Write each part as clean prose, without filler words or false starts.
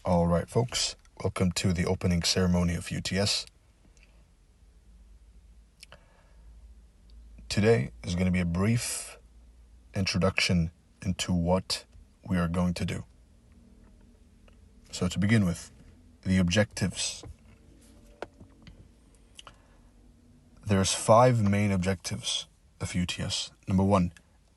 All right, folks, welcome to the opening ceremony of UTS. Today is going to be a brief introduction into what we are going to do. So to begin with, the objectives. There's 5 main objectives of UTS. Number 1,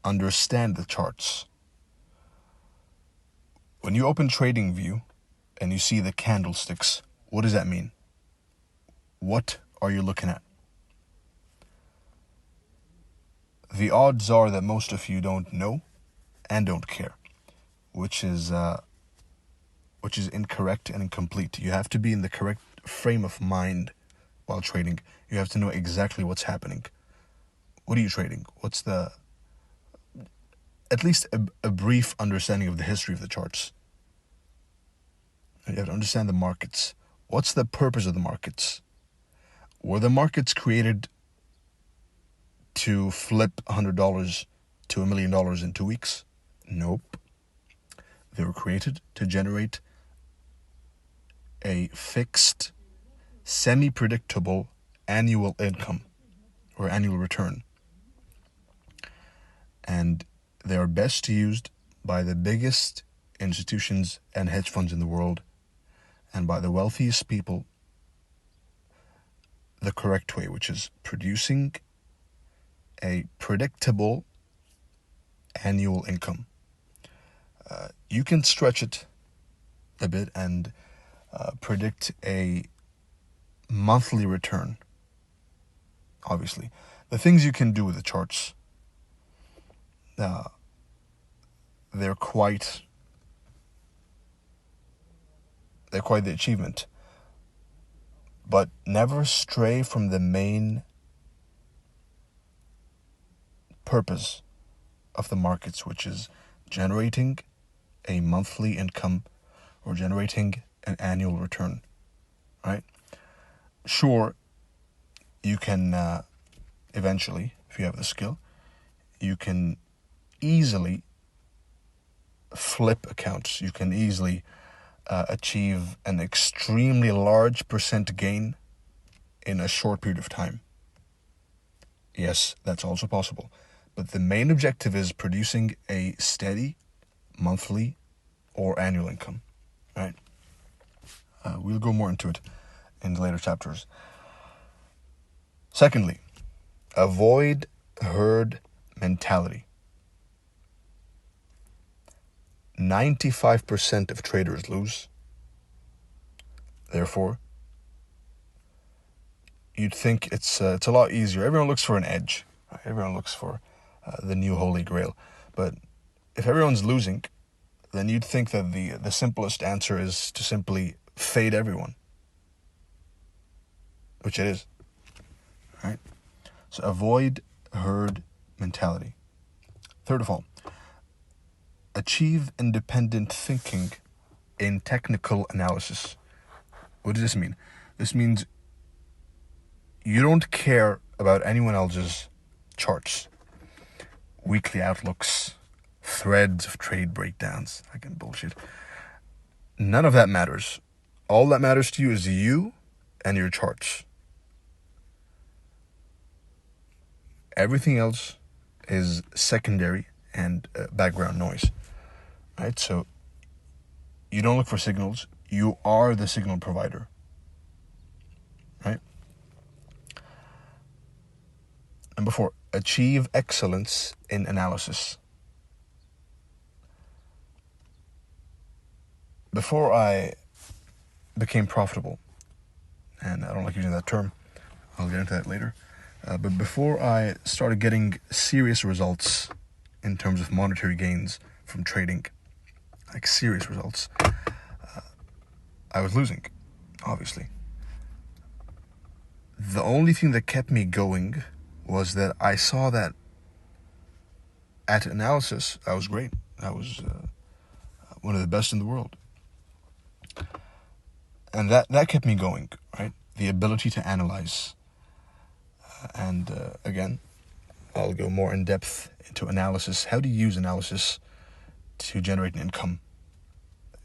understand the charts. When you open TradingView and you see the candlesticks, what does that mean? What are you looking at? The odds are that most of you don't know and don't care, which is incorrect and incomplete. You have to be in the correct frame of mind while trading. You have to know exactly what's happening. What are you trading? What's at least a brief understanding of the history of the charts. You have to understand the markets. What's the purpose of the markets? Were the markets created to flip $100 to $1 million in 2 weeks? Nope. They were created to generate a fixed, semi-predictable annual income or annual return. And they are best used by the biggest institutions and hedge funds in the world and by the wealthiest people the correct way, which is producing a predictable annual income. You can stretch it a bit and predict a monthly return. Obviously, the things you can do with the charts, they're quite the achievement. But never stray from the main purpose of the markets, which is generating a monthly income or generating an annual return, right? Sure, you can eventually, if you have the skill, you can easily flip accounts. You can easily achieve an extremely large % gain in a short period of time. Yes, that's also possible. But the main objective is producing a steady monthly or annual income, right? We'll go more into it in the later chapters. Secondly, avoid herd mentality. 95% of traders lose. Therefore, you'd think it's a lot easier. Everyone looks for an edge. Right? Everyone looks for the new holy grail. But if everyone's losing, then you'd think that the simplest answer is to simply fade everyone, which it is. Right? So avoid herd mentality. Third of all, achieve independent thinking in technical analysis. What does this mean? This means you don't care about anyone else's charts, weekly outlooks, threads of trade breakdowns, fucking bullshit. None of that matters. All that matters to you is you and your charts. Everything else is secondary and background noise. Right? So you don't look for signals. You are the signal provider. Right? Number 4, achieve excellence in analysis. Before I became profitable, and I don't like using that term, I'll get into that later, but before I started getting serious results in terms of monetary gains from trading, like serious results, I was losing, obviously. The only thing that kept me going was that I saw that at analysis, I was great. I was one of the best in the world. And that kept me going, right? The ability to analyze. And again, I'll go more in depth into analysis. How do you use analysis to generate an income?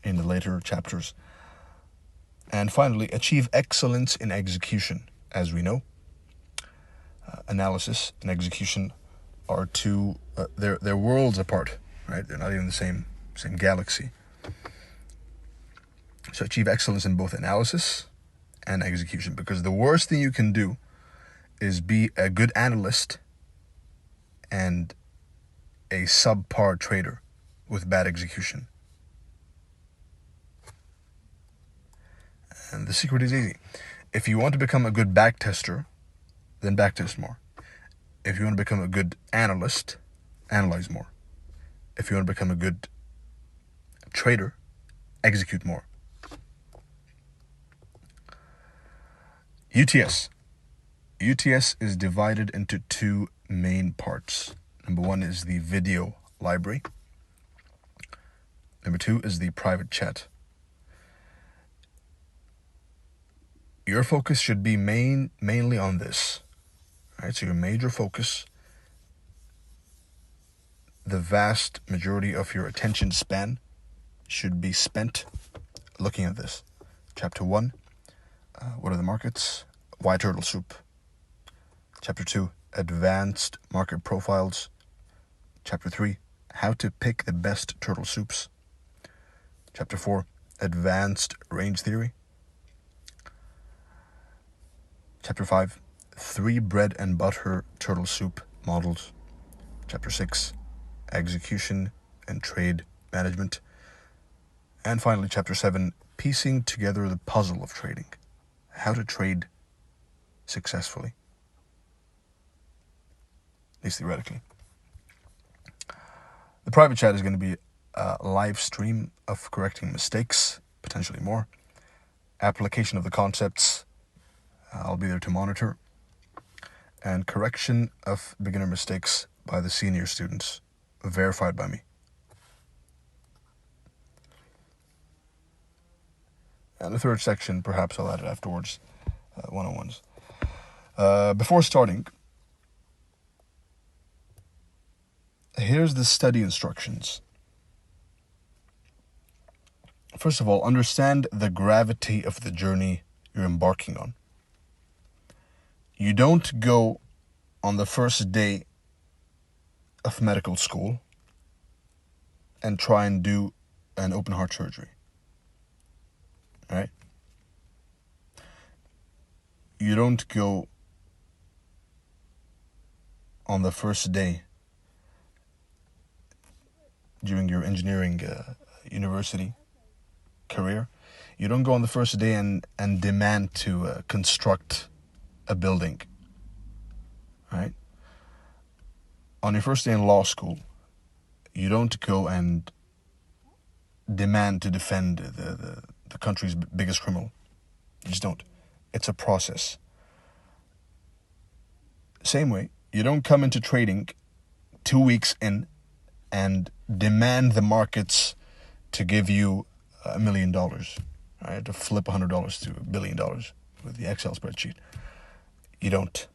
in the later chapters. And finally, achieve excellence in execution. As we know, analysis and execution are two, they're worlds apart, right? They're not even the same galaxy. So achieve excellence in both analysis and execution, because the worst thing you can do is be a good analyst and a subpar trader with bad execution. And the secret is easy. If you want to become a good backtester, then backtest more. If you want to become a good analyst, analyze more. If you want to become a good trader, execute more. UTS. UTS is divided into two main parts. Number one is the video library. Number two is the private chat. Your focus should be mainly on this. Right? So your major focus, the vast majority of your attention span should be spent looking at this. Chapter 1, what are the markets? Why turtle soup? Chapter 2, advanced market profiles. Chapter 3, how to pick the best turtle soups. Chapter 4, advanced range theory. Chapter 5, 3 bread and butter turtle soup models. Chapter 6, execution and trade management. And finally, Chapter 7, piecing together the puzzle of trading. How to trade successfully, at least theoretically. The private chat is going to be a live stream of correcting mistakes, potentially more. Application of the concepts, I'll be there to monitor. And correction of beginner mistakes by the senior students, verified by me. And the third section, perhaps I'll add it afterwards, one-on-ones. Before starting, here's the study instructions. First of all, understand the gravity of the journey you're embarking on. You don't go on the first day of medical school and try and do an open heart surgery. Right? You don't go on the first day during your engineering university career. You don't go on the first day and demand to construct a building. Right? On your first day in law school, you don't go and demand to defend the country's biggest criminal. You just don't. It's a process. Same way, you don't come into trading 2 weeks in and demand the markets to give you $1 million, right? To flip $100 to $1 billion with the Excel spreadsheet. You don't.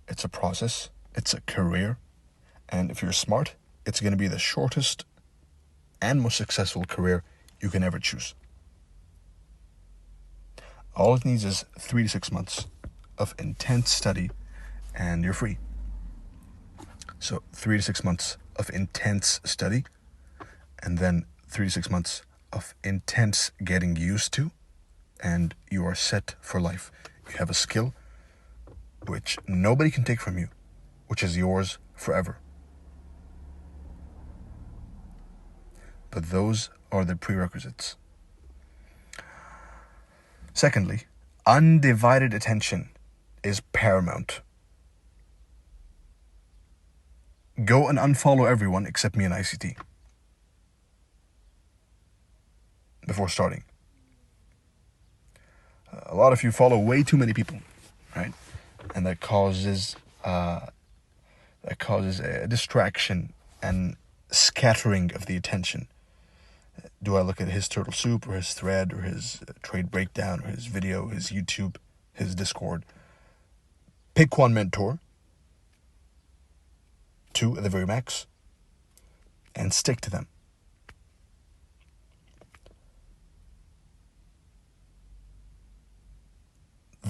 It's a process. It's a career. And if you're smart, it's going to be the shortest and most successful career you can ever choose. All it needs is 3 to 6 months of intense study and you're free. So 3 to 6 months of intense study and then 3 to 6 months of intense getting used to, and you are set for life. You have a skill which nobody can take from you, which is yours forever. But those are the prerequisites. Secondly, undivided attention is paramount. Go and unfollow everyone except me and ICT before starting. A lot of you follow way too many people, right? And that causes a distraction and scattering of the attention. Do I look at his turtle soup or his thread or his trade breakdown or his video, his YouTube, his Discord? Pick one mentor, 2 at the very max, and stick to them.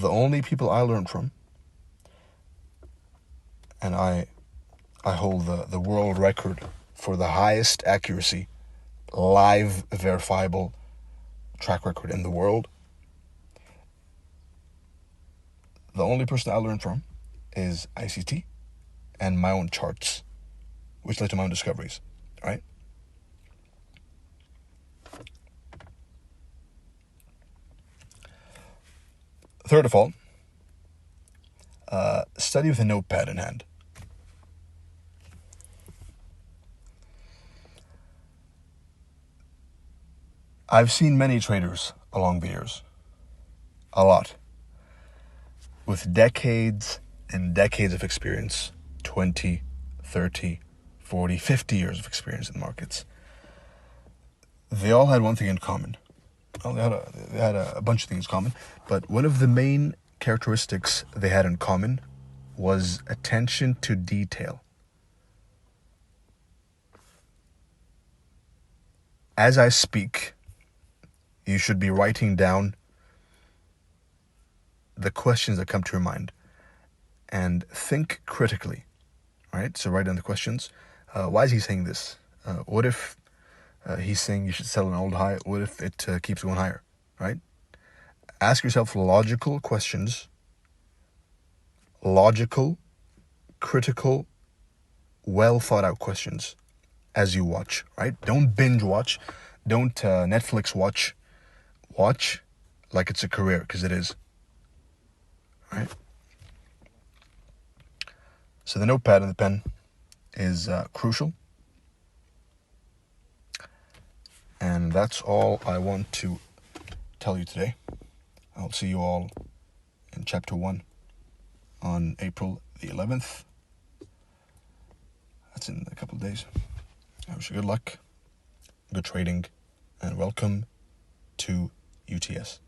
the only people I learned from, and I hold the world record for the highest accuracy, live verifiable track record in the world. The only person I learned from is ICT and my own charts, which led to my own discoveries, right? Third of all, study with a notepad in hand. I've seen many traders along the years, a lot, with decades and decades of experience, 20, 30, 40, 50 years of experience in markets. They all had one thing in common. Well, they had a bunch of things in common, but one of the main characteristics they had in common was attention to detail. As I speak, you should be writing down the questions that come to your mind and think critically, right? So write down the questions. Why is he saying this? What if he's saying you should sell an old high? What if it keeps going higher, right? Ask yourself logical questions, logical, critical, well thought out questions as you watch, right? Don't binge watch. Don't Netflix watch. Watch like it's a career, because it is, right? So the notepad and the pen is crucial. And that's all I want to tell you today. I'll see you all in chapter 1 on April the 11th. That's in a couple of days. I wish you good luck, good trading, and welcome to UTS.